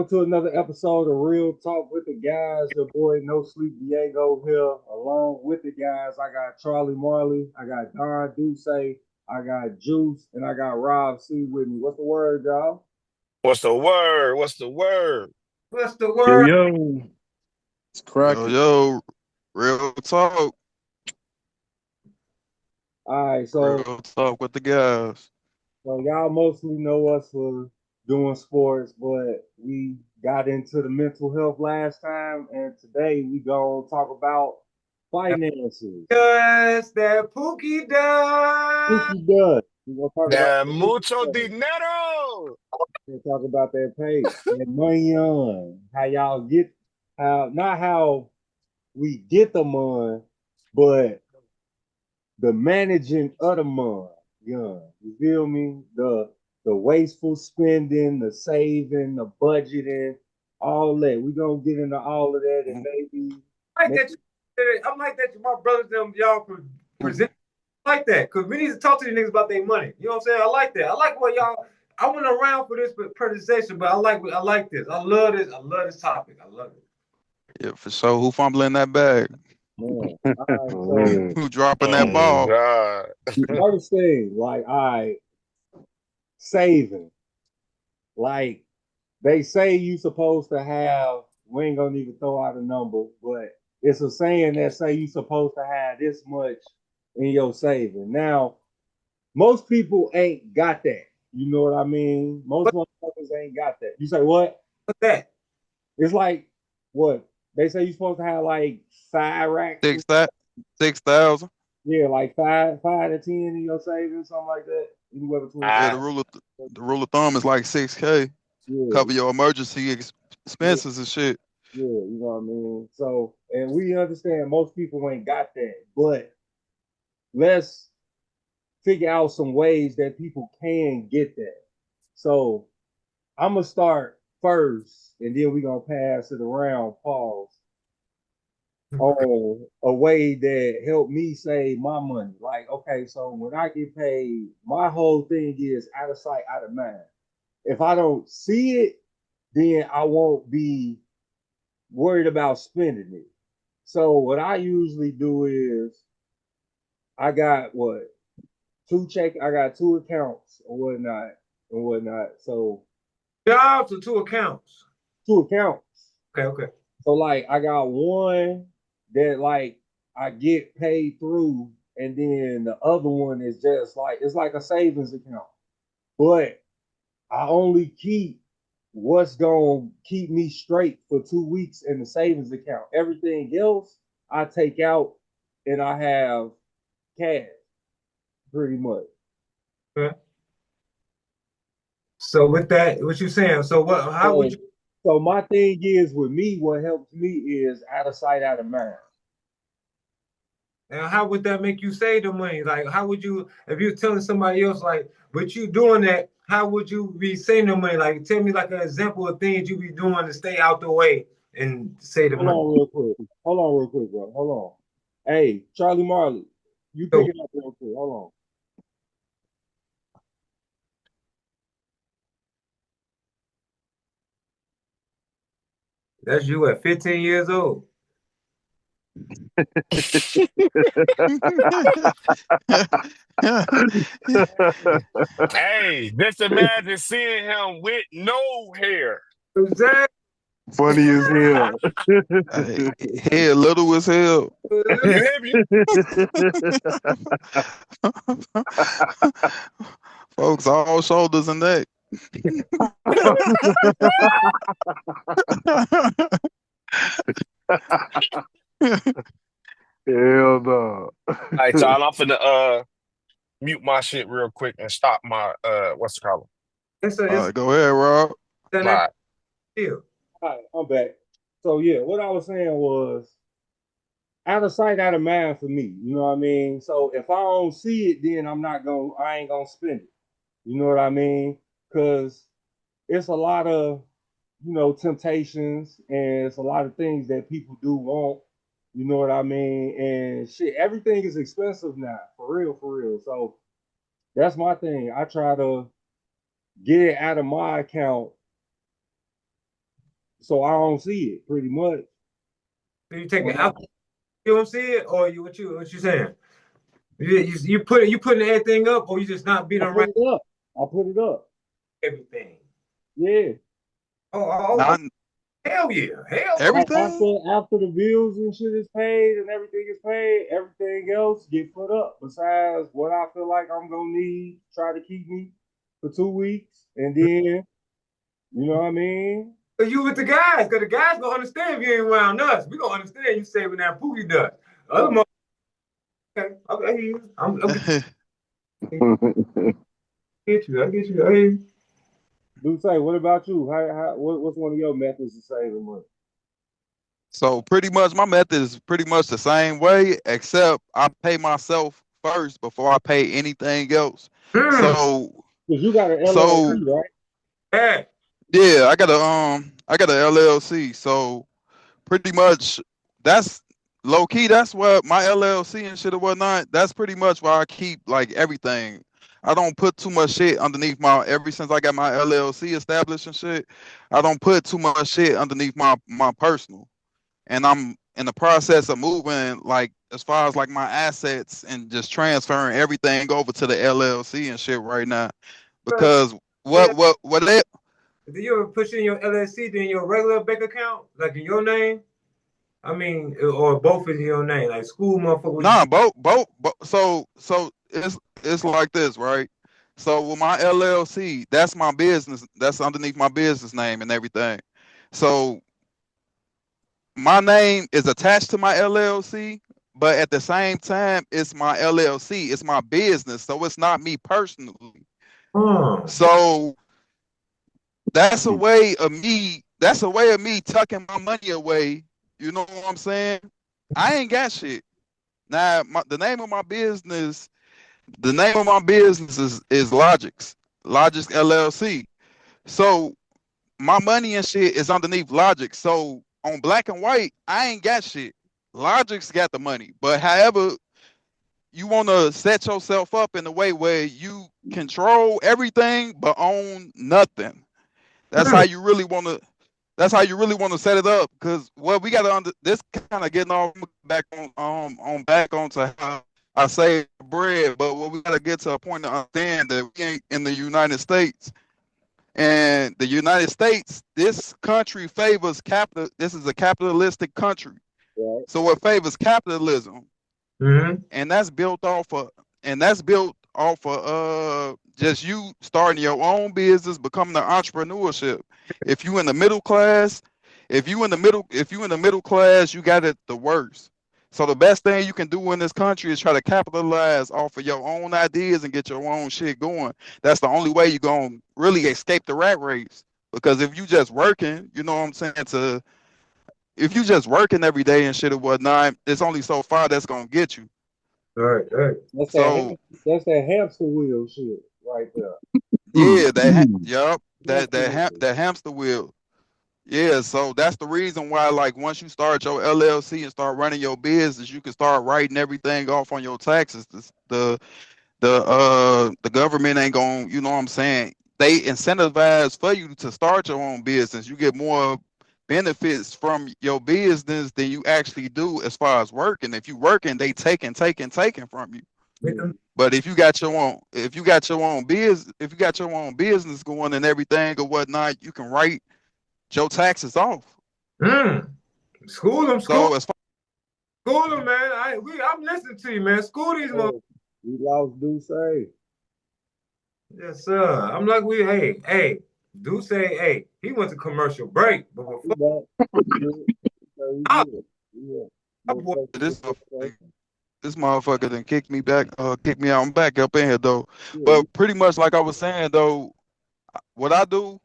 welcome to another episode of Real Talk with the Guys. Your boy No Sleep Diego here. Along with the guys, I got Charlie Marley, I got Don Duce, I got Juice, and I got Rob C with me. What's the word, y'all? What's the word? What's the word? What's the Yo, word? yo, it's Yo, cracking. yo, real talk, All right, real so talk with the guys. y'all mostly know us for doing sports, but we got into the mental health last time, and today we gonna talk about finances. Yes, that Pookie does. Pookie does. We gonna talk about The the Pookie mucho does. dinero. We'll talk about that pay, that money on how y'all get how not how we get the money, but the managing of the money. Yeah, you feel me? The wasteful spending, the saving, the budgeting, all that. We gonna get into all of that and I like maybe that. I'm like that. My brothers, them y'all present like that because we need to talk to these niggas about their money. You know what I'm saying? I like that. I like what y'all. I went around for this presentation, but I like this. I love this. I love this topic. I love it. Yeah, for sure. Who fumbling that bag? man. All right, so Mm. Who dropping that Oh ball? God. first thing, like saving. Like they say you supposed to have, we ain't gonna even throw out a number, but it's a saying that say you supposed to have this much in your saving. Now, most people ain't got that. You know what I mean? Most What, motherfuckers ain't got that. You say what? what's that? It's like what? They say you're supposed to have like 5 racks. Six that 6,000. Yeah, like five to 10 in your savings, something like that. Anywhere between Yeah, five. the I rule of the rule of thumb is like 6K. Yeah, Cover your emergency yeah. expenses and shit. Yeah, you know what I mean? So, and we understand most people ain't got that, but let's figure out some ways that people can get that. So, I'm going to start first, and then we're going to pass it around, pause, on a way that helped me save my money. Like, okay, so when I get paid, my whole thing is out of sight, out of mind. If I don't see it, then I won't be worried about spending it. So what I usually do is I got what I got two accounts or whatnot. So Jobs or two accounts? two accounts. Okay, okay. So like I got one that like I get paid through, and then the other one is just like it's like a savings account. But I only keep what's gonna keep me straight for 2 weeks in the savings account. Everything else I take out and I have cash pretty much. Okay. So with that, what you saying? So what? How would So, you? so my thing is with me, what helps me is out of sight, out of mind. And how would that make you save the money? Like, how would you, if you're telling somebody else, like, but you doing that, how would you be saving the money? Like, tell me like an example of things you be doing to stay out the way and save the Hold money. on real quick. Hold on real quick, bro. Hold on. Hey, Charlie Marley, you pick So it up real quick. Hold that's you at 15 years old. hey, just imagine seeing him with no hair. Exactly. Funny as hell. Hey, head little as hell. You hear me? Folks, all shoulders and neck. Hell no. All right, y'all. I'm finna mute my shit real quick and stop my what's it called? All It's right, go ahead, Rob. that My deal. on. All right, I'm back. So yeah, what I was saying was out of sight, out of mind for me. You know what I mean? So if I don't see it, then I ain't gonna spend it. You know what I mean? Because it's a lot of temptations and it's a lot of things that people do want. You know what I mean? And shit, everything is expensive now, for real, for real. So that's my thing. I try to get it out of my account so I don't see it pretty much. So you take So it out, you don't see it, or what you saying? You putting everything up, or you just not being I put around it up. I put it up. everything? Yeah. Oh, Not hell yeah, hell no. Like everything. after the bills and shit is paid and everything is paid, everything else get put up. Besides what I feel like I'm gonna need, try to keep me for 2 weeks, and then you know what I mean. But you with the guys, because the guys gonna understand if you ain't around us. We gonna understand you saving that pookie dust. Other Right. mother, okay, I hear you. I'm get you. I get you. I hear you. Do say, what about you? What's one of your methods of saving money? So pretty much my method is pretty much the same way, except I pay myself first before I pay anything else. Mm, So Because you got an so LLC, right? yeah. yeah, I got a LLC. So pretty much that's low key. That's what my LLC and shit or whatnot. That's pretty much why I keep like everything. I don't put too much shit underneath my ever since I got my LLC established and shit. I don't put too much shit underneath my personal. And I'm in the process of moving like as far as like my assets and just transferring everything over to the LLC and shit right now. But Because yeah, what they do you ever push in your LLC than your regular bank account, like in your name? I mean, or both in your name, like school motherfucker. What you nah both so it's like this, right? So with my LLC, that's my business, that's underneath my business name and everything. So my name is attached to my LLC, but at the same time, it's my LLC, it's my business, so it's not me personally. oh, So that's a way of me. That's a way of me tucking my money away. You know what I'm saying? I ain't got shit. Now, the name of my business, the name of my business is Logix, Logix LLC. So my money and shit is underneath Logix. So on black and white, I ain't got shit. Logix got the money. But however, you want to set yourself up in a way where you control everything but own nothing. That's how mm, you really want to. That's how you really want to set it up. Because what we got to under this kind of getting off back on back onto how I say bread. But what we got to get to a point to understand that we ain't in the United States. And the United States, this country favors capital. This is a capitalistic country. Right. So it favors capitalism, mm-hmm. and that's built off of just you starting your own business, becoming an entrepreneurship. If you in the middle class, if you in the middle class, you got it the worst. So the best thing you can do in this country is try to capitalize off of your own ideas and get your own shit going. That's the only way you're gonna really escape the rat race. Because if you just working, you know what I'm saying, to if you just working every day and shit or whatnot, it's only so far that's gonna get you. All right, all right. That's that So that's that hamster wheel shit right there. yeah, yup, Hamster wheel. that hamster wheel. Yeah, so that's the reason why, like, once you start your LLC and start running your business, you can start writing everything off on your taxes. The government ain't gonna, you know what I'm saying? They incentivize for you to start your own business. You get more benefits from your business than you actually do as far as working. If you working, they taking from you. Get them. But if you got your own business, if you got your own business going and everything or whatnot, you can write your taxes off. Mm. School them, So as far man. I'm listening to you, man. School these motherfuckers. Oh, we lost do say. Yes, sir. I'm like, hey, do say, hey, he went to commercial break, but We before back. We good. So we I, good. Yeah. I No boy, question. this motherfucker done kicked me out. I'm back up in here though. Yeah. But pretty much like I was saying though, what I do,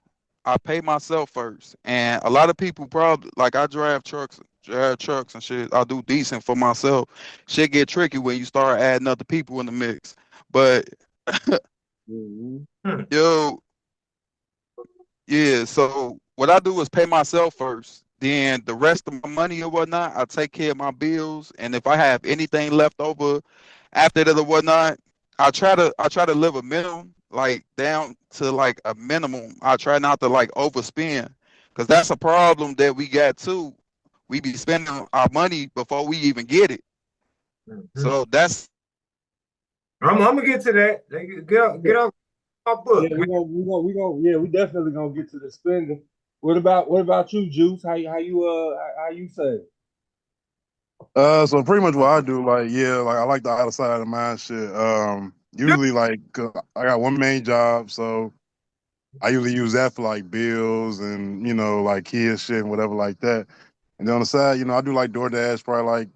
I pay myself first. And a lot of people probably like I drive trucks and shit. I do decent for myself. Shit get tricky when you start adding other people in the mix. But Mm-hmm. yo, yeah, so what I do is pay myself first. Then the rest of my money or whatnot, I take care of my bills. And if I have anything left over after that or whatnot, I try to live a minimum, like down to like a minimum. I try not to like overspend Because that's a problem that we got too. We be spending our money before we even get it. So that's I'm gonna get to that. Get off my Yeah, book. we definitely gonna get to the spending. What about you, Juice? How you say? So pretty much what I do, like, yeah, like I like the other side of the mind shit. Usually, like, 'cause I got one main job, so I usually use that for like bills and like kids shit and whatever like that. And then on the side, I do like DoorDash probably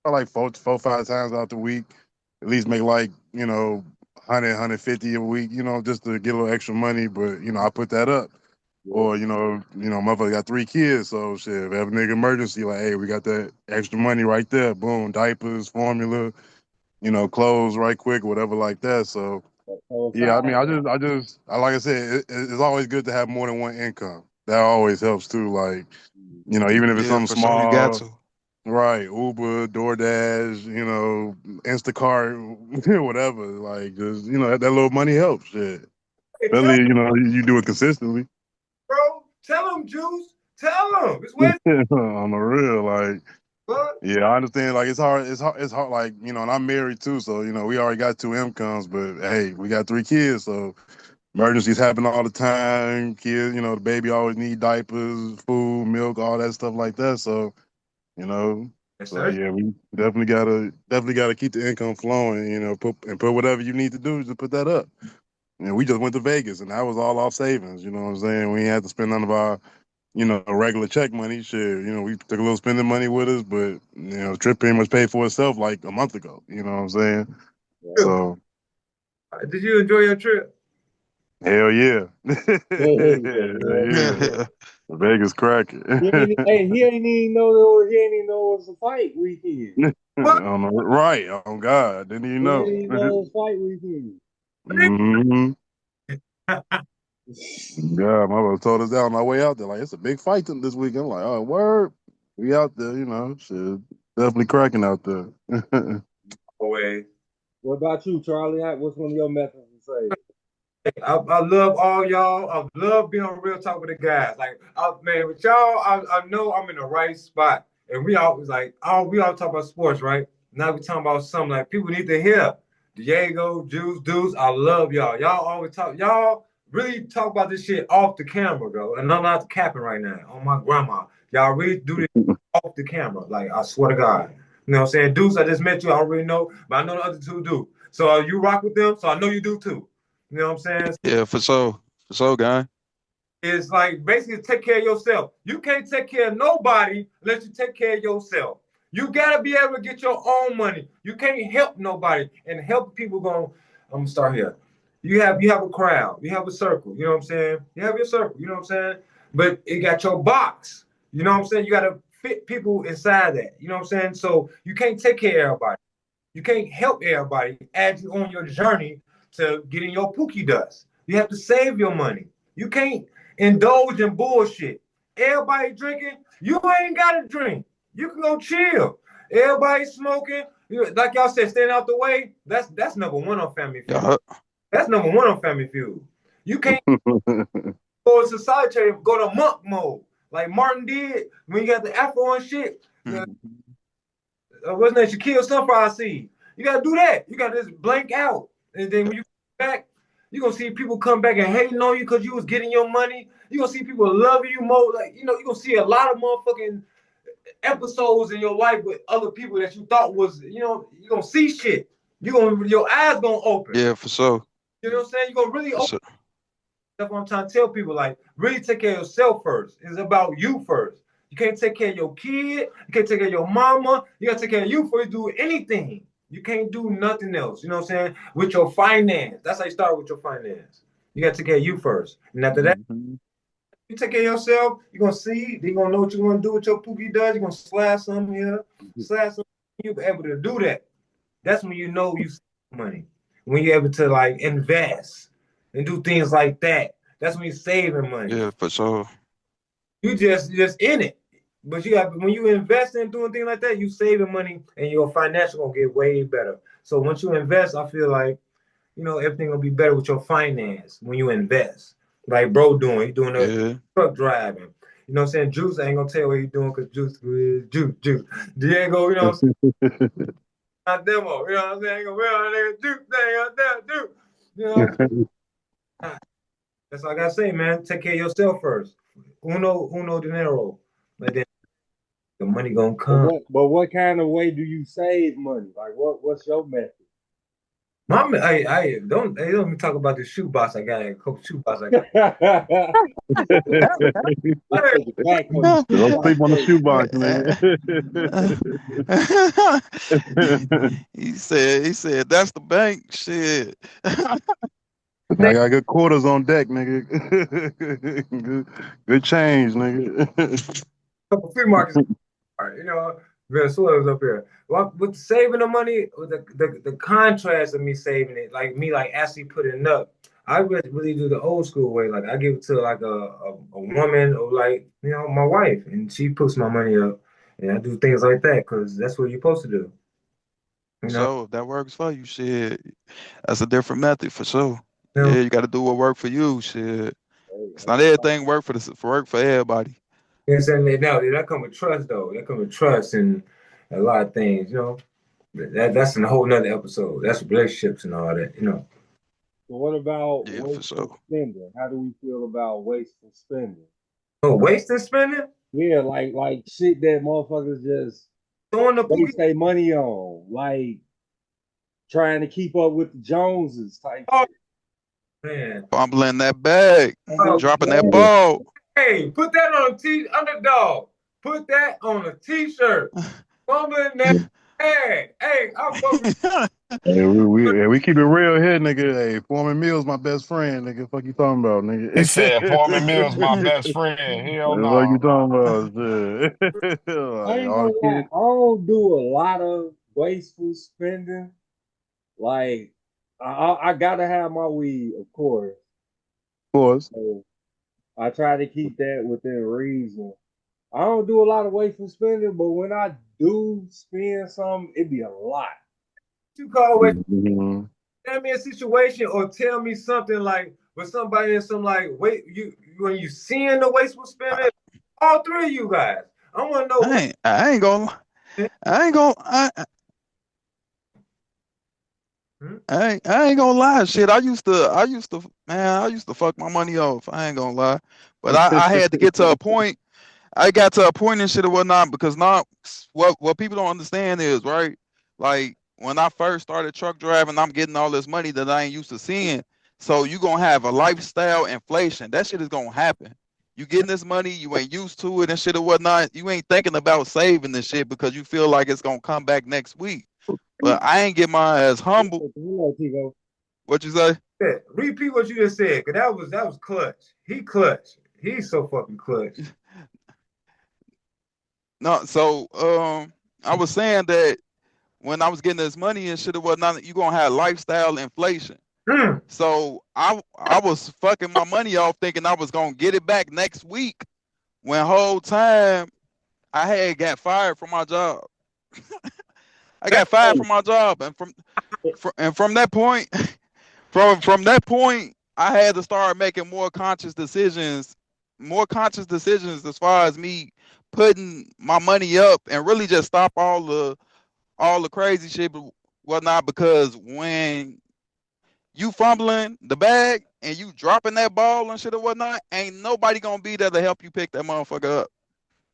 like four, 5 times out the week. At least make like 150 a week, just to get a little extra money. But I put that up. Yeah, Or motherfucker got 3 kids, so shit. If we have a nigga emergency, like, hey, we got that extra money right there. Boom, diapers, formula, clothes right quick, whatever like that. So so yeah, I aside, mean, like I said, it's always good to have more than one income. That always helps too. Like, even if it's yeah, something for sure. You got small, to. right? Uber, DoorDash, Instacart, whatever. Like, just that little money helps. Shit, Hey, tell especially you do it consistently. bro. Tell him, Juice. Tell him. It's Wednesday, On the real, like. bud. Yeah, I understand. Like it's hard. It's hard. It's hard. Like and I'm married too, so we already got 2 incomes. But hey, we got 3 kids, so emergencies happen all the time. Kids, the baby always need diapers, food, milk, all that stuff like that. So you know, Yes, so sir. yeah, we definitely gotta keep the income flowing. Put whatever you need to do to put that up. And we just went to Vegas, and that was all off savings. You know what I'm saying? We ain't had to spend none of our regular check money. Shit, we took a little spending money with us, but the trip pretty much paid for itself like a month ago. You know what I'm saying? right? So Did you enjoy your trip? hell yeah, Yeah, yeah, yeah. Vegas cracking. He ain't even know it was a fight weekend. What? Right, oh God, I didn't even He know. ain't even know it was fight weekend. hmm Yeah, my brother told us that on our way out there. Like, it's a big fight this week. I'm like, oh, word. We out there, shit. Definitely cracking out there. Always. What about you, Charlie? What's one of your methods to say? I love all y'all. I love being on Real Talk with the guys. Like, man, with y'all, I know I'm in the right spot. And we always like, we all talk about sports, right? Now we talking about something like people need to hear. Diego, Juice, Deuce, I love y'all. Y'all always talk. Y'all really talk about this shit off the camera, bro. And I'm not capping right now on my grandma. Y'all really do this off the camera. Like, I swear to God. You know what I'm saying? Deuce, I just met you. I already know, but I know the other two do. So you rock with them, so I know you do too. You know what I'm saying? Yeah, for sure, guy. It's like basically take care of yourself. You can't take care of nobody unless you take care of yourself. You gotta be able to get your own money. You can't help nobody and help people going. I'm gonna start here. You have a crowd, you have a circle, you know what I'm saying? You have your circle, you know what I'm saying? But it got your box. You know what I'm saying? You gotta fit people inside that. You know what I'm saying? So you can't take care of everybody. You can't help everybody as you on your journey to getting your pookie dust. You have to save your money. You can't indulge in bullshit. Everybody drinking, you ain't gotta drink. You can go chill. Everybody smoking, like y'all said, staying out the way. That's number one on Family Feud. Yeah. That's number one on Family Feud. You can't go to society, go to monk mode like Martin did when you got the Afro and shit. What's that? Shaquille Sunflower Seed. You gotta do that. You gotta just blank out, and then when you come back, you gonna see people come back and hating on you because you was getting your money. You gonna see people loving you more. Like you gonna see a lot of motherfucking episodes in your life with other people that you thought was, you gonna see shit. Your eyes gonna open. Yeah, for sure. You know what I'm saying? You gonna really For open. sure. That's what I'm trying to tell people. Like, really take care of yourself first. It's about you first. You can't take care of your kid. You can't take care of your mama. You gotta take care of you before you do anything. You can't do nothing else. You know what I'm saying? With your finance. That's how you start with your finance. You gotta take care of you first. And after that, you take care of yourself, you're gonna see, you're gonna know what you're gonna do with your pookie does. You're gonna slash some here, slash some. You'll be able to do that. That's when you know you save money. When you're able to like invest and do things like that. That's when you're saving money. Yeah, for sure. You just in it. But you have when you invest in doing things like that, you saving money and your financial gonna get way better. So once you invest, I feel like everything gonna be better with your finance when you invest. Like bro doing, he doing a Yeah. truck driving. You know what I'm saying? Juice ain't gonna tell you what he's doing because Juice is Juice. Diego, you know what I'm saying? Not demo, you know what I'm saying? Ain't gonna be on nigga Juice, they ain't gonna Juice. You know what I'm saying? That's all I gotta say, man. Take care of yourself first. Uno dinero. Like that, the money gonna come. What kind of way do you save money? Like what's your method? Mom, I don't even talk about the shoebox I got, a couple shoebox I got. I Hey, take it back on the Don't sleep on the shoebox, nigga. he said that's the bank shit. I got good quarters on deck, nigga. good change, nigga. couple free markets, you know. Venezuela's up here. Well, with saving the money, with the contrast of me saving it, like me like actually putting it up, I really do the old school way. Like I give it to like a woman or like my wife, and she puts my money up, and I do things like that because that's what you're supposed to do. You know. So if that works for you, shit, that's a different method for sure. You Yeah, know? you got to do what work for you, shit. Hey, It's not everything work for everybody. Yes, and now that come with trust though. That come with trust and a lot of things. You know. That's in a whole nother episode. That's relationships and all that. You know. So what about Yeah, for wasteful sure. spending? How do we feel about wasteful spending? Oh, wasting spending, Yeah, like shit that motherfuckers just throwing the pookie. waste their money on, like trying to keep up with the Joneses type Oh shit. man. Fumbling that bag, Oh, dropping that Yeah. ball. hey, put that on a underdog. Put that on a t-shirt. Fumbling that bag. Hey, I'm fucking. Hey, we keep it real here, nigga. Hey, Foreman Mill's my best friend, nigga. Fuck you talking about, nigga? He said Foreman Mill's my best friend. Hell What you no. talking about? Shit. I Like, ain't all gonna the lie, kids, I don't do a lot of wasteful spending. Like I gotta have my weed, of course. of course. So I try to keep that within reason. I don't do a lot of wasteful spending, but when I do spend some, it be a lot. You call away. Mhm. Tell me a situation or tell me something like with somebody in some like wait you when you seeing the wasteful spending. All three of you guys. I want to know what. I ain't gonna, I ain't gonna, Hmm? I ain't gonna lie. Shit, man, I used to fuck my money off. I ain't gonna lie, but I had to get to a point. I got to a point and shit or whatnot because not what people don't understand is right. Like when I first started truck driving, I'm getting all this money that I ain't used to seeing. So you gonna have a lifestyle inflation. That shit is gonna happen. You getting this money, you ain't used to it and shit or whatnot. You ain't thinking about saving this shit because you feel like it's gonna come back next week. But I ain't get my ass humble. Hello, Tigo. What you say? Repeat what you just said, cause that was clutch. He clutch. He's so fucking clutch. No, so I was saying that when I was getting this money and shit or whatnot, you gonna have lifestyle inflation. Mm. So I was fucking my money off thinking I was gonna get it back next week when whole time I had got fired from my job. I got fired from my job and from that point from that point I had to start making more conscious decisions as far as me putting my money up and really just stop all the crazy shit but whatnot because when you fumbling the bag and you dropping that ball and shit or whatnot, ain't nobody gonna be there to help you pick that motherfucker up.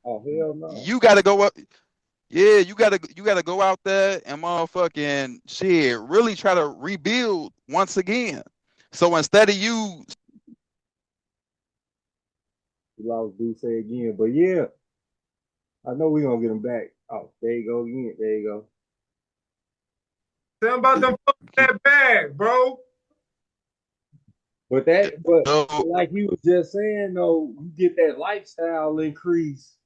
Oh hell no. You gotta go up. Yeah, you gotta go out there and motherfucking shit, really try to rebuild once again. So instead of you, We lost do say again, but yeah, I know we gonna get him back. Oh, there you go again. There you go. Tell him about them fucking that bag, bro. But so like he was just saying though, you get that lifestyle increase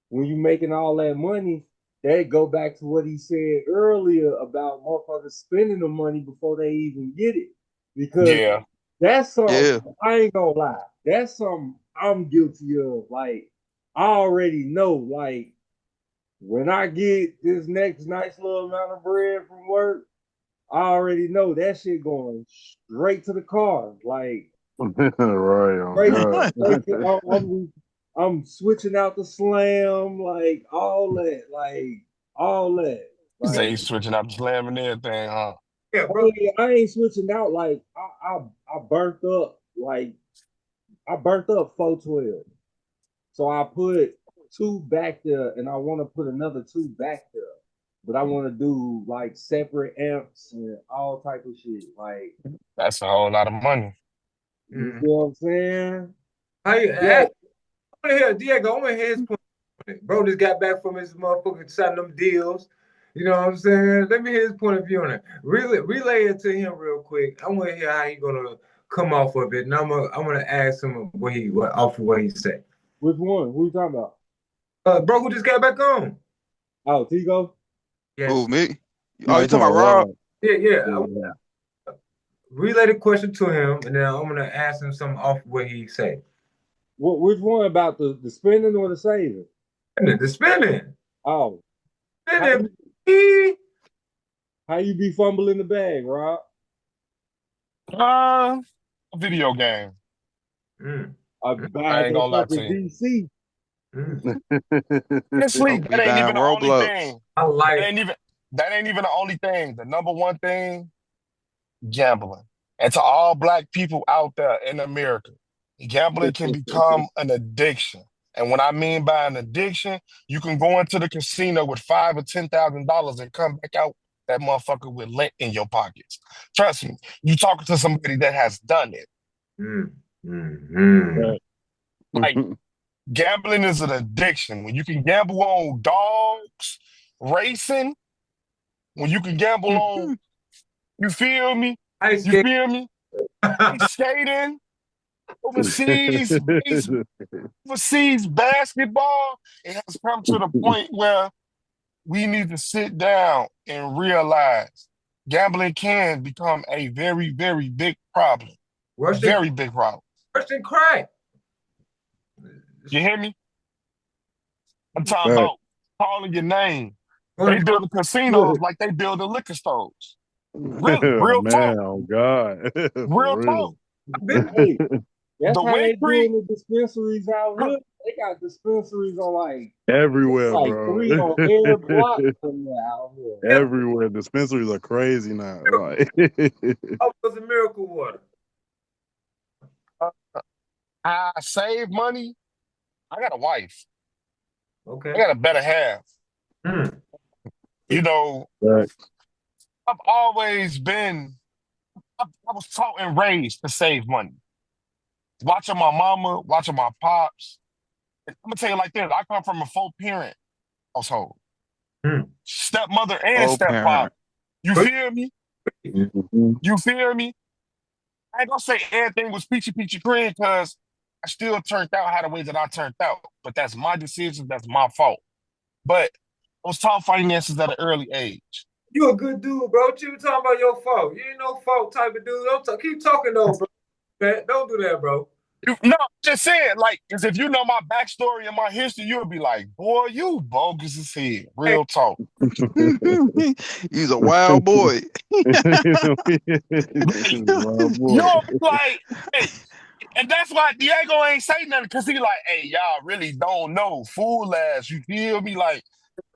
when you making all that money. That go back to what he said earlier about motherfuckers spending the money before they even get it. Because Yeah. that's something yeah, I ain't gonna lie. That's something I'm guilty of. Like I already know, like when I get this next nice little amount of bread from work, I already know that shit going straight to the car. Like Right, oh straight, God. straight to, I'm I'm switching out the slam, like all that, all that. You say you Like, switching up the slam and everything, huh? Yeah, bro. I ain't switching out. Like, I burnt up, like I burnt up 412. So I put two back there, and I want to put another two back there. But I want to do like separate amps and all type of shit. Like, That's a whole lot of money. you see what I'm saying? How you, Yeah. I want to hear Diego. I want to hear his point. Bro just got back from his motherfucking signing them deals. You know what I'm saying? Let me hear his point of view on it. Relay it to him real quick. I want to hear how he gonna come off of it, and I'm gonna ask him what off of what he said. Which one? Who you talking about? Bro, who just got back on? Oh, Tigo? Yes. Who, me? No, Oh, you you talking talking about about Rob? Rob? Yeah. I Yeah. relay the question to him, and then I'm gonna ask him something off what he said. Which one about the spending or the saving? The spinning, Oh, how spinning. you, how you be fumbling the bag, Rob? Uh, a video game. Mm, I mm, I buying ain't that gonna lie to fucking you. DC. mm. Honestly, Don't be that ain't buying even the only Roblox. thing. I That like. ain't even that ain't even the only thing. The number one thing, gambling. And to all black people out there in America, gambling can become an addiction. And what I mean by an addiction, you can go into the casino with $5,000 or $10,000 and come back out that motherfucker with lint in your pockets. Trust me, you talking to somebody that has done it. Mm, mm, mm. Right. Like gambling is an addiction. When you can gamble on dogs, racing, when you can gamble on, you feel me? Ice You skate. feel me? Ice skating, overseas, overseas basketball, it has come to the point where we need to sit down and realize gambling can become a very, very big problem. Russian, Very big problem. Russian crack. You hear me? I'm talking Right. about calling your name. They Going build the casinos like they build the liquor stores. Really, Oh, real talk. man, oh God, Real for real. talk. Hey, that's The how Win they Creek, doing the dispensaries out here. They got dispensaries on Everywhere, like bro. three on every block from there out here. Everywhere. Dispensaries are crazy now. Like, up was a miracle water. uh, I save money. I got a wife. I Okay. got a better half. Mm. You know, right. I've always been, I was taught and raised to save money. Watching my mama, watching my pops. And I'm gonna tell you like this: I come from a four parent household, Mm. stepmother and Oh, stepfather. parent. You feel me? Mhm. You feel me? I ain't gonna say everything was peachy peachy cream because I still turned out how the way that I turned out. But that's my decision. That's my fault. But I was taught finances at an early age. You a good dude, bro. What you talking about your fault? You ain't no fault type of dude. Keep talking though, bro. Man, don't do that, bro. No, I'm just saying, like, because if you know my backstory and my history, you'll be like, boy, you bogus as hell. Hey, Real talk. He's a wild boy. Wild boy. You'll be like, hey, and that's why Diego ain't say nothing, because he like, hey, y'all really don't know. Fool ass, you feel me? Like,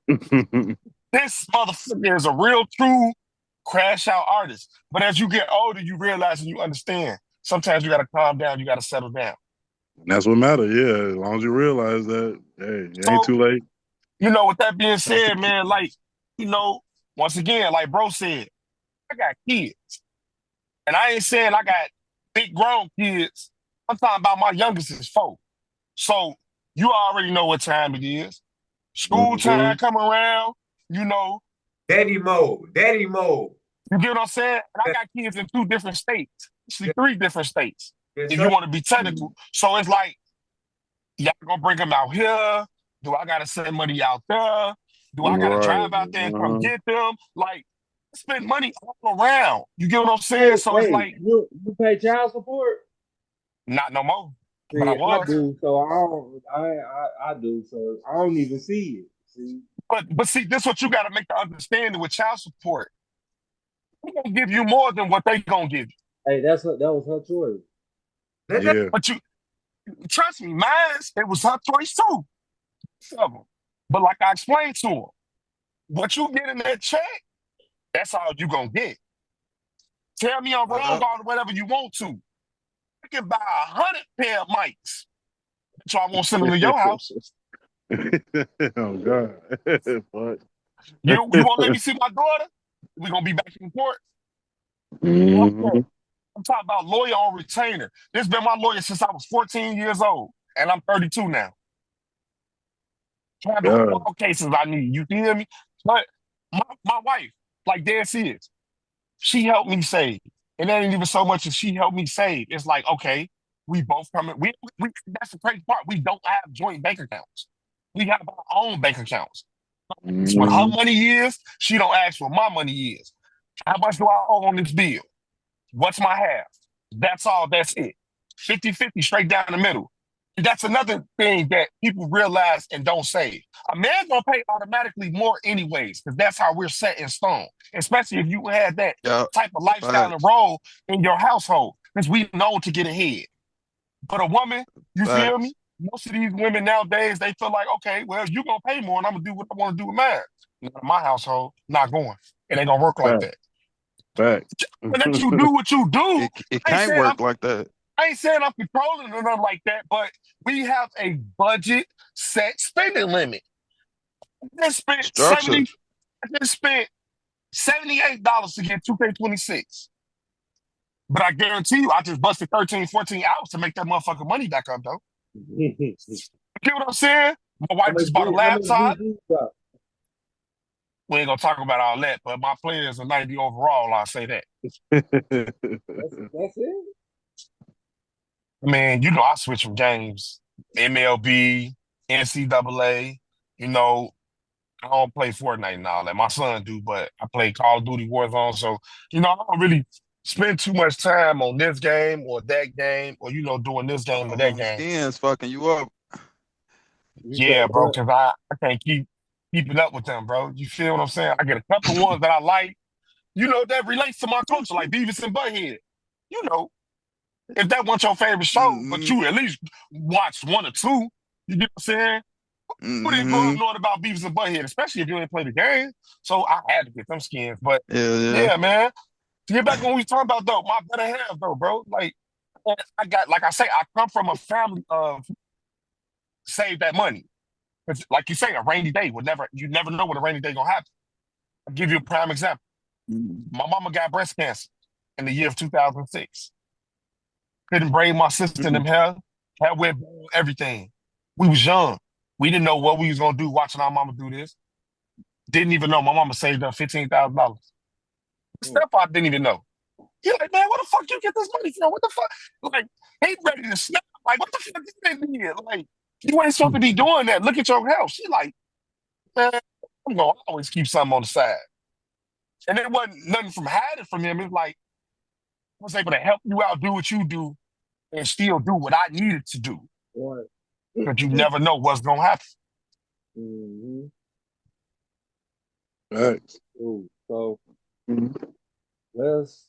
this motherfucker is a real true crash out artist. But as you get older, you realize and you understand. Sometimes you gotta calm down, you gotta settle down. That's what matters. Yeah, as long as you realize that, hey, it ain't So, too late. with that being said, man, like, you know, once again, like bro said, I got kids. And I ain't saying I got big grown kids. I'm talking about my youngest is 4. So you already know what time it is. School Mhm. time come around, you know, daddy mode. Daddy mode. you get what I'm saying? And I Yeah, got kids in 2 different states, actually yeah, 3 different states, yes, if you sir. want to be technical. So it's like, y'all gonna bring them out here? Do I gotta send money out there? Do I gotta Right. drive out there and come Uh-huh. get them? Like, I spend money all around. You get what I'm saying? Hey, So it's hey, like, you pay child support? not no more. But I See, I was. do, so I don't. I do, so I don't even see it. See, But see, this is what you gotta make the understanding with child support. They gonna give you more than what they gonna give you. hey, that was her choice. Let that Yeah. But you Trust me, mine, it was her choice too. Some of them. But like I explained to him, what you get in that check, that's all you gonna get. Tell me I'm wrong Yep. on whatever you want to. I can buy 100 pair of mics. So I won't send them to your house. Oh God. Fuck. You won't let me see my daughter? We gonna be back in court? Fuck that. Mhm. I'm talking about lawyer on retainer. This been my lawyer since I was 14 years old, and I'm 32 now. Handle God. all cases I need. You feel me? But my wife, like dead serious, she helped me save. And that ain't even so much as she helped me save. It's like, okay, we both come in. We that's the crazy part. We don't have joint bank accounts. We have our own bank accounts. That's what her Mhm. money is. She don't ask what my money is. How much do I owe on this bill? What's my half? That's all. That's it. 50-50 straight down the middle. That's another thing that people realize and don't say. A man gonna pay automatically more anyways, because that's how we're set in stone. Especially if you had that Yep. type of lifestyle and Facts. role in your household, because we know to get ahead. But a woman, you feel me? Facts. Most of these women nowadays, they feel like, okay, well, you gonna pay more, and I'm gonna do what I want to do with mine. Not in my household, not going. It ain't gonna work like Fact. that. Fact. But let you do what you do. It I ain't can't saying I'm work like that. I ain't saying I'm controlling or nothing like that, but we have a budget set spending limit. I just spent Structured. I just spent $78 to get 2K26. But I guarantee you, I just busted 13, 14 hours to make that motherfucking money back up, though. You get what I'm saying? My How wife many just bought a how many laptop. views you got? We ain't gonna talk about all that, but my players are 90 overall, I'll say that. That's it. I mean, I switch from games, MLB, NCAA, you know, I don't play Fortnite and all that. My son do, but I play Call of Duty Warzone. So, I don't really spend too much time on this game or that game or, doing this game or that Them game. skins fucking you up. You said Yeah, bro, what? because I can't keep keeping up with them, bro. You feel what I'm saying? I get a couple of ones that I like, that relates to my culture, like Beavis and Butthead. You know, if that wasn't your favorite show, but Mm-hmm. you at least watched one or two, you get what I'm saying? Who didn't grow up Mm-hmm. knowing about Beavis and Butthead, especially if you didn't play the game. So I had to get them skins. But Yeah, yeah. yeah, man. To get back to what we was talking about though, my better half though, bro. Like like I say, I come from a family of save that money. 'Cause like you say, a rainy day you never know when a rainy day gonna happen. I'll give you a prime example. Mm-hmm. My mama got breast cancer in the year of 2006. Couldn't braid my sister in them hair, had wet bone, everything. We was young. We didn't know what we was gonna do watching our mama do this. Didn't even know my mama saved up $15,000. Mm. Stepfather didn't even know. He like, man, what the fuck you get this money from? What the fuck? Like, he ready to snap. Like, what the fuck you been doing? Like, you ain't supposed to be doing that. Look at your health. She like, man, I'm gonna always keep something on the side. And it wasn't nothing from hiding from him. It's like I was able to help you out, do what you do, and still do what I needed to do. Right. Because you never know what's gonna happen. Mm-hmm. Facts. Ooh, so Mhm. let's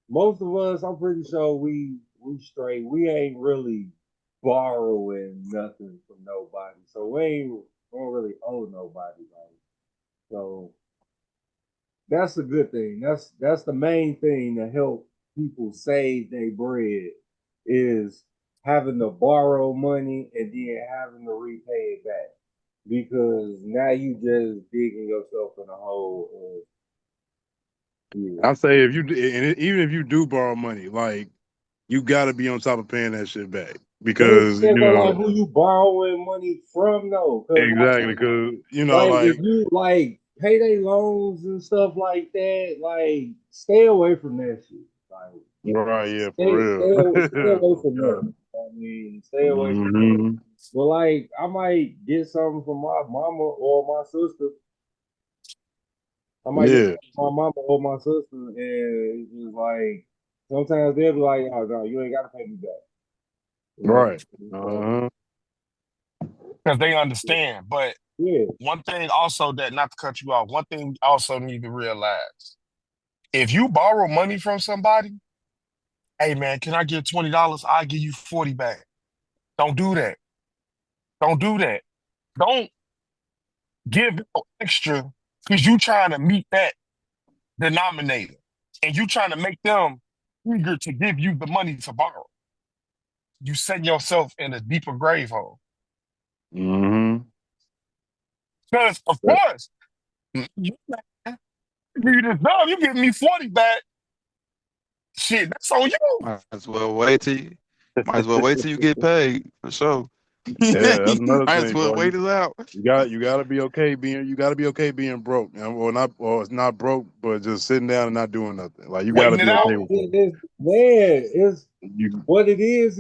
most of us, I'm pretty sure we straight. We ain't really borrowing nothing from nobody. So we don't really owe nobody. Like, so that's a good thing. That's the main thing to help people save their bread is having to borrow money and then having to repay it back. Because now you just digging yourself in a hole of yeah. I say if you even if you do borrow money, like you got to be on top of paying that shit back But it because depends on like who you borrowing money from though. Cause exactly because like like if you like payday loans and stuff like that, like stay away from that shit. Like right, yeah, for stay real. away Oh, from God. that. I mean, stay away from that. Hmm. But like I might get something from my mama or my sister. I might get Yeah, something from my mama or my sister, and it's just like sometimes they'll be like, "Oh no, you ain't gotta pay me back." You know. right. So Uh-huh. Because they understand. But yeah. one thing also that not to cut you off, one thing we also need to realize. If you borrow money from somebody, Hey man, can I get $20? I give you 40 back. Don't do that. Don't do that. Don't give out extra because you trying to meet that denominator and you trying to make them eager to give you the money to borrow. You setting yourself in a deeper grave hole. Mm-hmm. Because of course, you this dumb, you give me 40 back. Shit, that's on you. Might as well wait till you, might as well wait till you get paid for sure. Yeah, that's Might another as thing, well bro. wait it out. You gotta be okay being broke, or it's not broke, but just sitting down and not doing nothing. Like you gotta Waiting it be Yeah, okay out. with that. man, it's You, what it is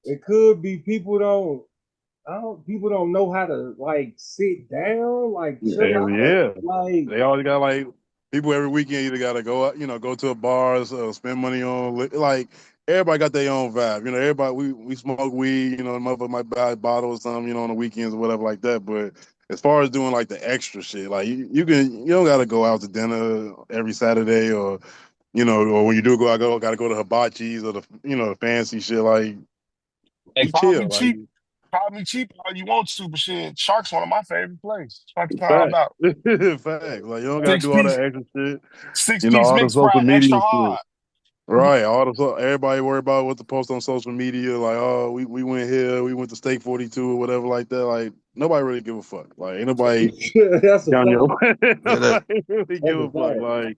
it could be people don't know how to like sit down, like chill hell out. yeah, Like they always got like people every weekend either gotta go out, go to a bar, or spend money on like everybody got their own vibe. Everybody we smoke weed. The motherfucker might buy a bottle or something, on the weekends or whatever like that. But as far as doing like the extra shit, like you don't gotta go out to dinner every Saturday or when you do go out, gotta go to hibachi's or the fancy shit. Like Hey, you chill, call me cheap all you want to, but shit, Shark's one of my favorite places. Fuck you talking fact, about. fact. Like you don't gotta Six do all piece, that extra shit. six piece All the mixed social fry, media extra shit. hard. Right. Everybody worry about what to post on social media, like, oh, we went here, we went to Steak 42 or whatever like that. Like nobody really give a fuck. Like ain't nobody that's a down fact. your Yeah, that nobody really That's give a a fuck. fact. Like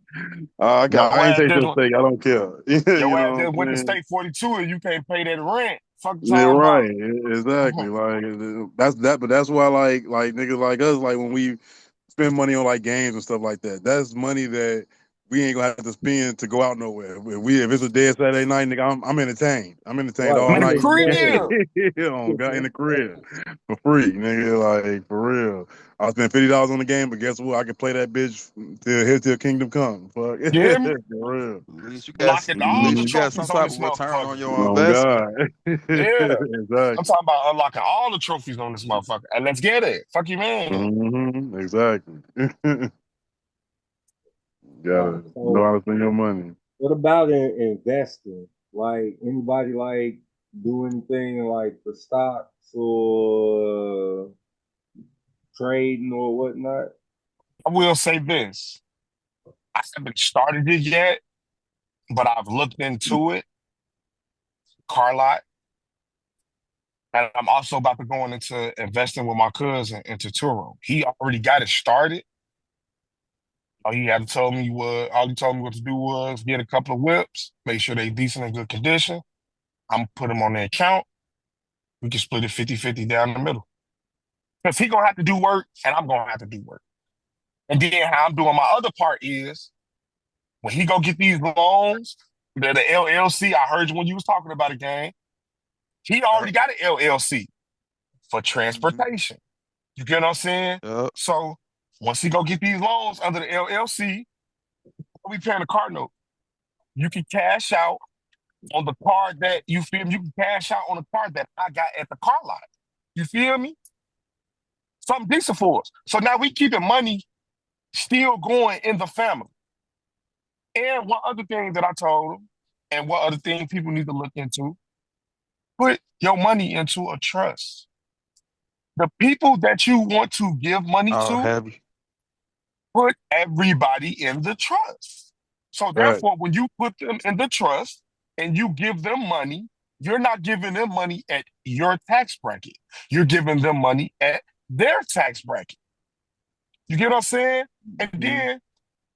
Your I ain't ass taste just your steak. I don't care. You your know ass what just I'm went to saying? state 42 and you can't pay that rent. Fuck you Yeah, talking right. about. Exactly. Like that's that, but that's why like niggas like us, like when we spend money on like games and stuff like that. That's money that we ain't gonna have to spend to go out nowhere. If it's a dead Saturday night, nigga, I'm entertained. I'm entertained Right. I'm all in the night. crib. Got in the crib for free, nigga. Like for real. I spent $50 on the game, but guess what? I can play that bitch till Kingdom Come. Fuck You hear me? for real. at least you got Unlocking at all least the you Mhm. got some trophies on type this of return on motherfucker. your Oh investment. God. Yeah. I'm Exactly. talking about unlocking all the trophies on this motherfucker. And let's get it. Fuck you, man. Exactly. Gotta know So how to spend your money. what about investing? Like anybody like do anything like the stocks or trading or whatnot? I will say this. I haven't started it yet, but I've looked into it, car lot. And I'm also about to go into investing with my cousin into Turo. He already got it started. All he told me what to do was get a couple of whips, make sure they decent and good condition. I'm gonna put them on the account. We can split it 50-50 down the middle. Because he gonna have to do work and I'm gonna have to do work. And then how I'm doing my other part is when he go get these loans, the LLC, I heard you when you was talking about it, gang. He Yep. already got an LLC for Mhm. transportation. You get what I'm saying? Yep. So once he go get these loans under the LLC, we paying the car note. You can cash out on the card that you feel me. You can cash out on the card that I got at the car lot. You feel me? Something decent for us. So now we keeping money still going in the family. And one other thing that I told him, and one other thing people need to look into, put your money into a trust. The people that you want to give money Oh, to, heavy. put everybody in the trust. So Right. therefore, when you put them in the trust and you give them money, you're not giving them money at your tax bracket. You're giving them money at their tax bracket. You get what I'm saying? And Mhm. then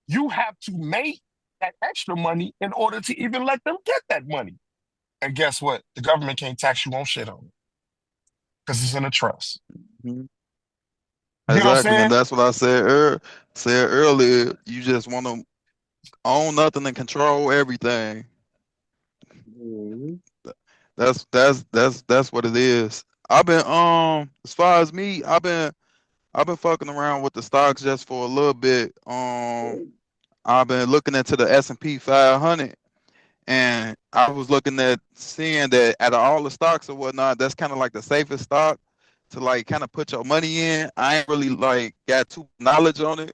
you have to make that extra money in order to even let them get that money. And guess what? The government can't tax you on shit on it because it's in a trust. Mhm. You get what I'm Exactly, and saying? that's what I said earlier. You just want to own nothing and control everything. Mhm. That's what it is. I've been as far as me, I've been fucking around with the stocks just for a little bit. I've been looking into the S&P 500, and I was looking at seeing that out of all the stocks or whatnot, that's kind of like the safest stock to like kind of put your money in. I ain't really like got too knowledge on it,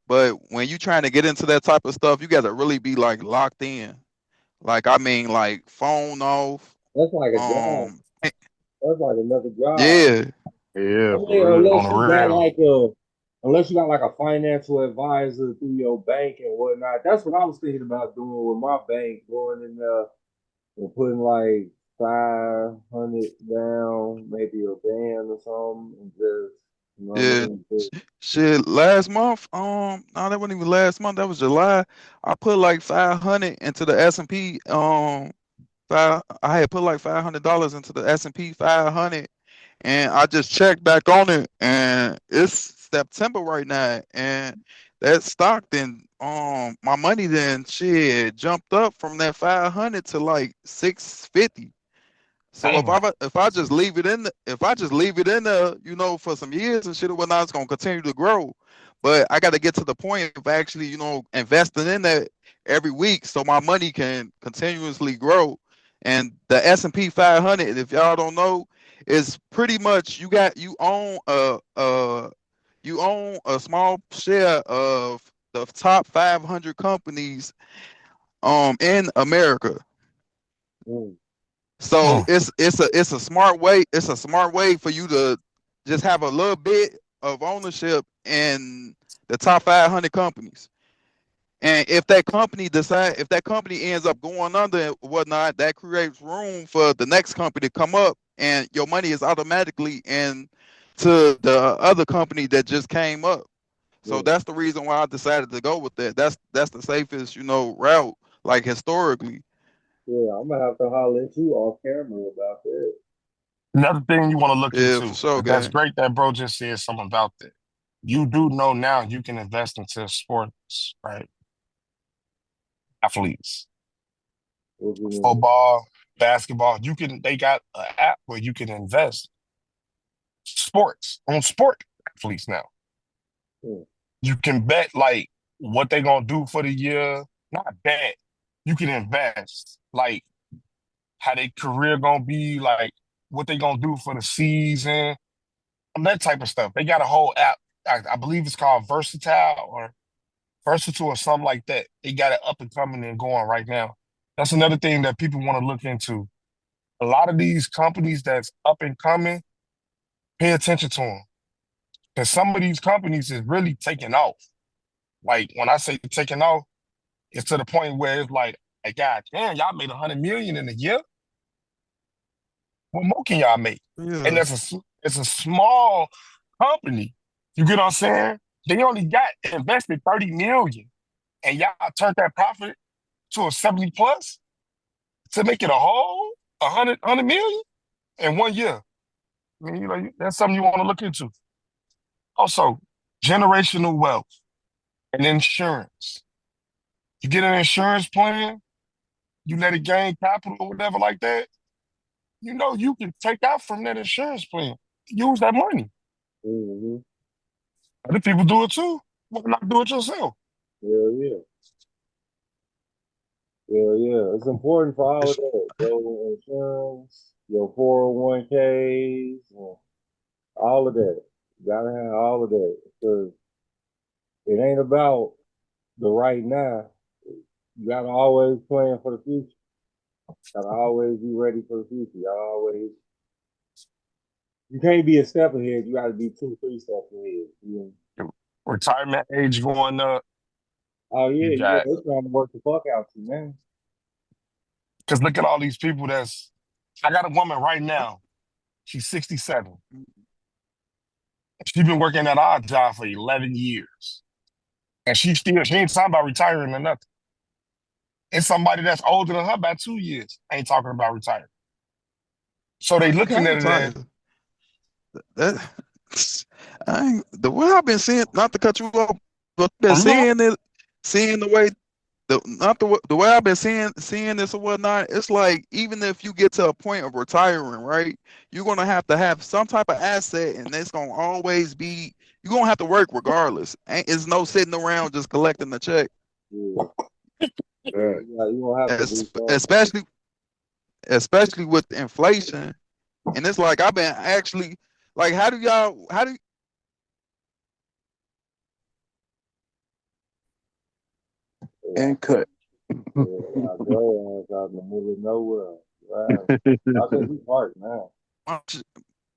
but when you trying to get into that type of stuff, you got to really be like locked in. Like I mean, like phone off. That's like a job. Um, That's like another job. yeah, I Yeah, mean, for real. On the real. unless you got like a financial advisor through your bank and whatnot. That's what I was thinking about doing with my bank, going in there and putting like 500 down, maybe a band or something, and just you know what I yeah. mean. Just, Shit, last month, no, that wasn't even last month. That was July. I put like 500 into the S&P. I had put like $500 into the S&P 500, and I just checked back on it, and it's September right now, and that stock then, my money then shit jumped up from that 500 to like 650. So Damn. if I just leave it in the, if I just leave it in there, you know, for some years and shit or whatnot, it's gonna continue to grow. But I got to get to the point of actually, you know, investing in that every week so my money can continuously grow. And the S&P 500, if y'all don't know, is pretty much you own a small share of the top 500 companies in America. mm, So Mm. it's a smart way. It's a smart way for you to just have a little bit of ownership in the top 500 companies. And if that company ends up going under and whatnot, that creates room for the next company to come up, and your money is automatically in to the other company that just came up. So yeah, that's the reason why I decided to go with that. That's the safest, you know, route, like historically. yeah. I'm gonna have to holler at you off camera about that. Another thing you want to look Yeah, for into, sure, because that's gang. great that bro just said something about that. You do know now you can invest into sports, right? Athletes, What you mean? football, basketball. They got an app where you can invest sport athletes now. Mm, You can bet like what they gonna do for the year. Not bet. You can invest like how their career gonna be, like what they gonna do for the season, that type of stuff. They got a whole app. I believe it's called Versatile or something like that. They got it up and coming and going right now. That's another thing that people want to look into. A lot of these companies that's up and coming, pay attention to them. Because some of these companies is really taking off. Like when I say taking off, it's to the point where it's like God damn, y'all made 100 million in a year. What more can y'all make? And Yeah. it's a small company. You get what I'm saying? They only got invested 30 million, and y'all turned that profit to a 70 plus to make it a whole 100 million in 1 year. I mean, that's something you want to look into. Also, generational wealth and insurance. You get an insurance plan, you let it gain capital or whatever like that, you know you can take out from that insurance plan. Use that money. mm-hmm. Other people do it too. Why not do it yourself? Yeah, yeah, yeah, yeah. It's important for all of that. Your insurance, your 401ks, all of that. You gotta have all of that because it ain't about the right now. You gotta always plan for the future. Gotta always be ready for the future. You can't be a step ahead. You gotta be two, three steps ahead. Retirement age going up. Oh You yeah, yeah. got, They trying to work the fuck out you, man. because look at all these people I got a woman right now. She's 67. She's been working at our job for 11 years. And she ain't talking about retiring or nothing. It's somebody that's older than her by 2 years. Ain't talking about retiring. So they You looking can't at it retire. as, That I ain't, the way I've been seeing, not to cut you off, but I've been oh, you know, seeing the way the way I've been seeing this or whatnot. It's like even if you get to a point of retiring, right, you're gonna have to have some type of asset, and it's gonna always be you're gonna have to work regardless. Ain't it's no sitting around just collecting the check, Yeah, Yeah. yeah. You gonna have to do something. especially with inflation. And it's like I've been actually like, how do And cut. Yeah, I go ass out in the middle of nowhere. Wow. I think we parked now. My shit,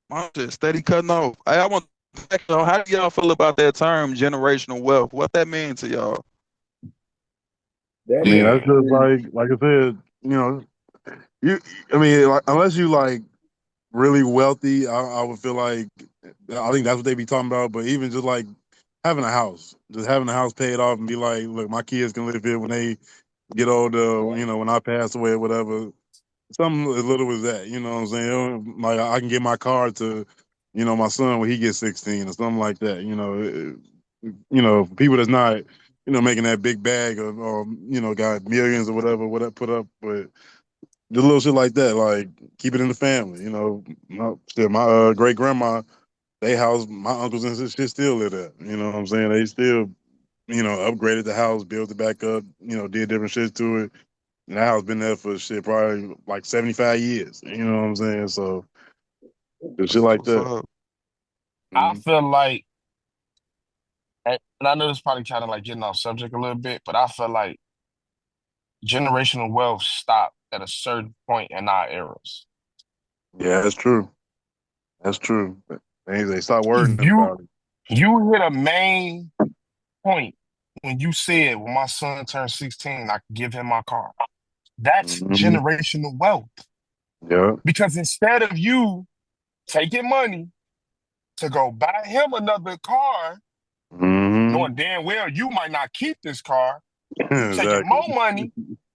my shit steady cutting off. I want to ask y'all, how do y'all feel about that term generational wealth? What that mean to y'all? That I mean, means that's Yeah. just like I said, you. I mean, like, unless you like really wealthy, I would feel like I think that's what they be talking about. But even just like having a house, just having a house paid off, and be like, look, my kids can live here when they get older. When I pass away or whatever. Something as little as that. You know what I'm saying? Like I can get my car to, my son when he gets 16 or something like that. People that's not, making that big bag of, or got millions or whatever put up, but just little shit like that, like keep it in the family. My great grandma, they house, my uncles and shit still live there. You know what I'm saying? They still, upgraded the house, built it back up, did different shit to it. And that house been there for shit probably like 75 years. You know what I'm saying? So just shit That's like what's that. up. I Mm-hmm. feel like, and I know this probably kind of like getting off subject a little bit, but I feel like generational wealth stopped at a certain point in our eras. Yeah, that's true. That's true. But they stop worrying You about it. you hit a main point when you said when my son turned 16, I could give him my car. That's Mm-hmm. generational wealth. Yeah. Because instead of you taking money to go buy him another car, Mm-hmm. knowing damn well you might not keep this car, you taking Exactly. more money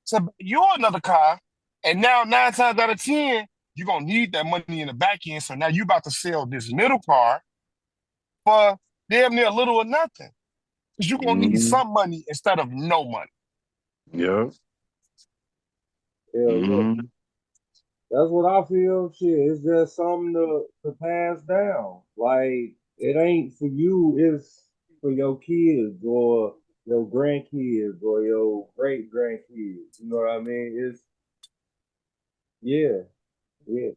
to buy you another car, and now 9 times out of 10, you're gonna need that money in the back end. So now you about to sell this middle car for damn near little or nothing. Because you're gonna need Mm-hmm. some money instead of no money. Yeah. hell yeah. Mm-hmm. That's what I feel. Shit, it's just something to pass down. Like it ain't for you, it's for your kids or your grandkids or your great grandkids. You know what I mean? It's yeah, yeah.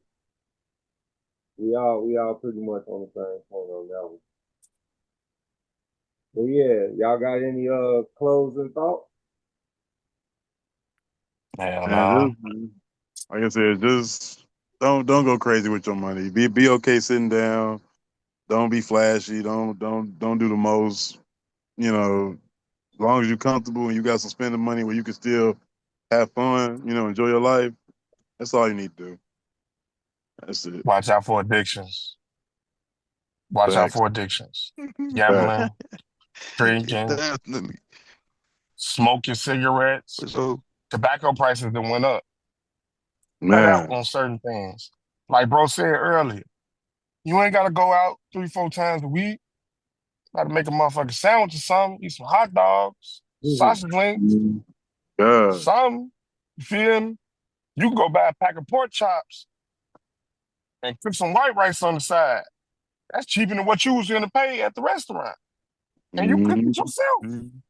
We all pretty much on the same point on that one. But yeah, y'all got any closing thoughts? Hell And no. just like I said, just don't go crazy with your money. Be okay sitting down. Don't be flashy. Don't do the most. As long as you're comfortable and you got some spending money where you can still have fun, enjoy your life. That's all you need to do. That's it. Watch out for addictions. Watch out Facts. for addictions. Facts. Gambling, drinking, Definitely. smoking cigarettes, For sure. tobacco prices that went up. Cut out Man. on certain things. Like bro said earlier, you ain't gotta go out 3, 4 times a week. Gotta make a motherfucking sandwich or something, eat some hot dogs, Mhm. sausage links, Mhm. God. something. You feel me? You can go buy a pack of pork chops and cook some white rice on the side. That's cheaper than what you was gonna pay at the restaurant. And you cook it Mhm. yourself. Mhm.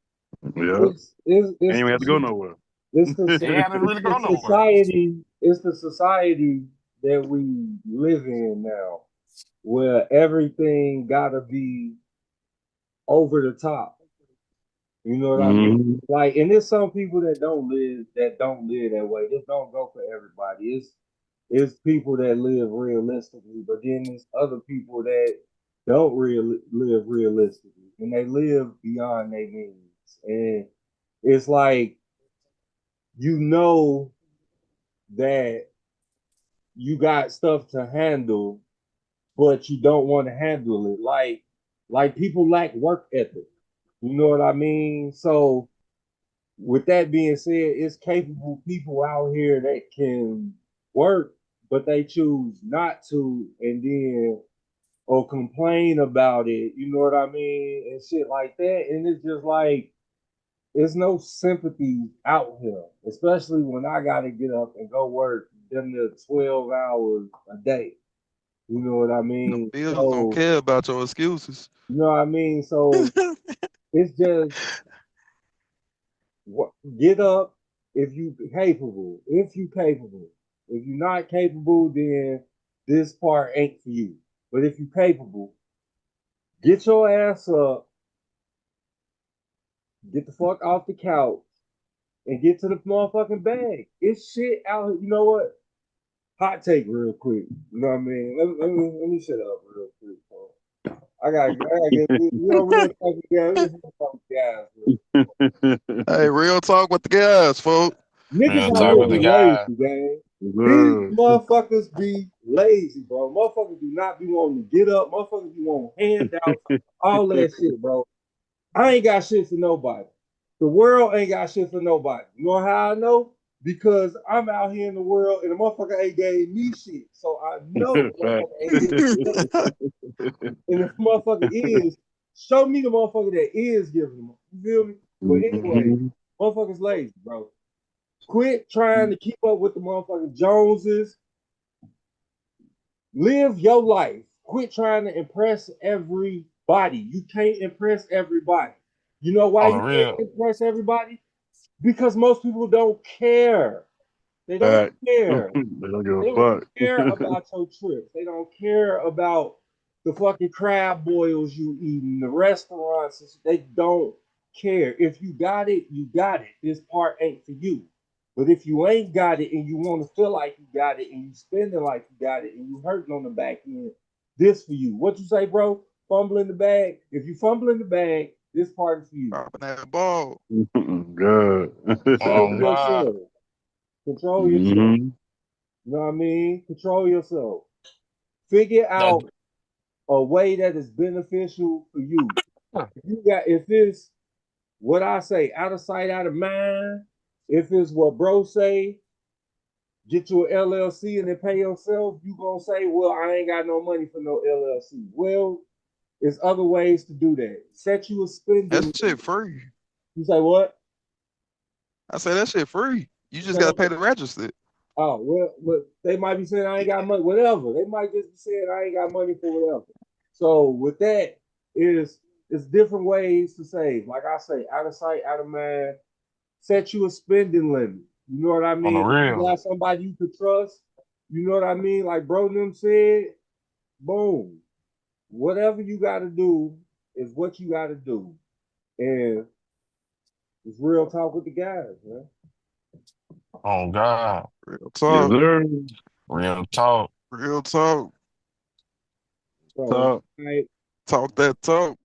Yeah. It's Ain't even have to go the nowhere. it's the You ain't had to it's really the go nowhere. society that we live in now, where everything gotta be over the top. You know what I mean? Mhm. Like, and there's some people that don't live that way. This don't go for everybody. It's people that live realistically, but then there's other people that don't live realistically, and they live beyond their means. And it's like you know that you got stuff to handle, but you don't want to handle it. Like people lack work ethic. You know what I mean? So with that being said, it's capable people out here that can work, but they choose not to, and then or complain about it. You know what I mean, and shit like that. And it's just like there's no sympathy out here, especially when I got to get up and go work them the 12 hours a day. You know what I Them mean? bills don't So care about your excuses. you know what I mean. So it's just get up if you capable. If you capable. If you're not capable, then this part ain't for you. But if you capable, get your ass up, get the fuck off the couch, and get to the motherfucking bag. It's shit out. You know what? Hot take real quick. You know what I mean? Let me shut up real quick. Bro. I gotta get real talk together. Let's talk guys. Hey, real talk with the guys, folks. Niggas Real out talk here with the be guy. lazy, gang. These Word. motherfuckers be lazy, bro. Motherfuckers do not be wanting to get up. Motherfuckers be wanting handouts, all that shit, bro. I ain't got shit for nobody. The world ain't got shit for nobody. You know how I know? Because I'm out here in the world and the motherfucker ain't gave me shit. So I know the Fact. motherfucker ain't giving me nothing. And if the motherfucker is, show me the motherfucker that is giving them. You feel me? But anyway, Mhm. motherfuckers lazy, bro. Quit trying to keep up with the motherfucking Joneses. Live your life. Quit trying to impress everybody. You can't impress everybody. You know why On the you can't real. impress everybody? Because most people don't care. They don't Fact. They care. don't give a They don't fuck. care about your trips. They don't care about the fucking crab boils you eating, the restaurants. They don't care. If you got it, you got it. This part ain't for you. But if you ain't got it and you want to feel like you got it and you spending like you got it and you hurting on the back end, this for you. What you say, bro? Fumble in the bag. If you fumble in the bag, this part is for you. Dropping that ball. Good. Oh Control God. yourself. Control yourself. Hmm. You know what I mean? Control yourself. Figure That, out a way that is beneficial for you. If it's what I say, out of sight, out of mind, if it's what bro say, get you an LLC and then pay yourself, you gonna say, well, I ain't got no money for no LLC. Well, there's other ways to do that. Set you a That spending. shit free. You say what? I say that shit free. You You just say gotta what? pay to register. Oh, well, they might be saying I ain't got money, whatever. They might just be saying I ain't got money for whatever. So with that, is it's different ways to save. Like I say, out of sight, out of mind. Set you a spending limit. You know what I on the mean? If you real. got somebody you could trust, you know what I mean? Like bro them said, boom. Whatever you gotta do is what you gotta do. And it's real talk with the guys, man. Oh God. Real Yes, talk. sir. Real talk. Real talk. So Talk. all right, Talk that talk.